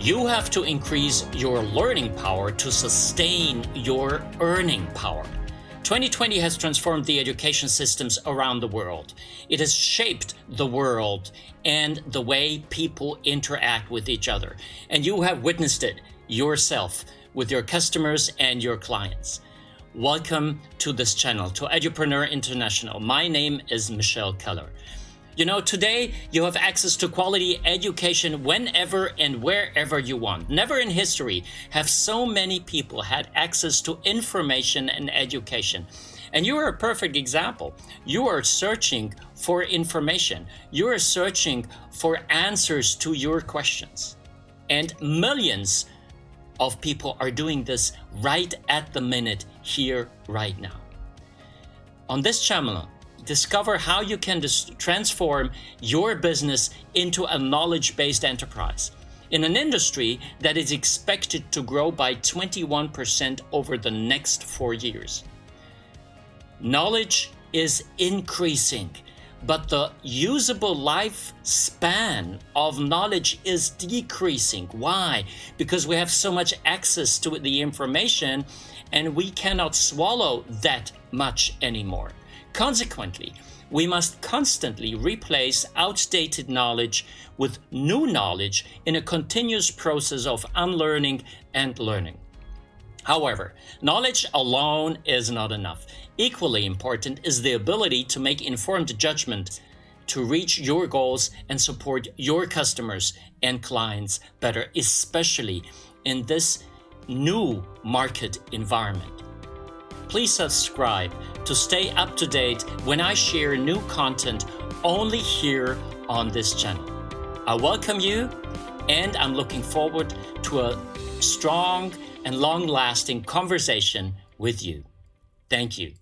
You have to increase your learning power to sustain your earning power. 2020 has transformed the education systems around the world. It has shaped the world and the way people interact with each other. And you have witnessed it yourself with your customers and your clients. Welcome to this channel, to Edupreneur.International. My name is Michèl Keller. You know, today you have access to quality education whenever and wherever you want. Never in history have so many people had access to information and education. And you are a perfect example. You are searching for information. You are searching for answers to your questions. And millions of people are doing this right at the minute, here, right now. On this channel, discover how you can transform your business into a knowledge-based enterprise in an industry that is expected to grow by 21% over the next 4 years. Knowledge is increasing, but the usable lifespan of knowledge is decreasing. Why? Because we have so much access to the information and we cannot swallow that much anymore. Consequently, we must constantly replace outdated knowledge with new knowledge in a continuous process of unlearning and learning. However, knowledge alone is not enough. Equally important is the ability to make informed judgment to reach your goals and support your customers and clients better, especially in this new market environment. Please subscribe to stay up to date when I share new content only here on this channel. I welcome you, and I'm looking forward to a strong and long-lasting conversation with you. Thank you.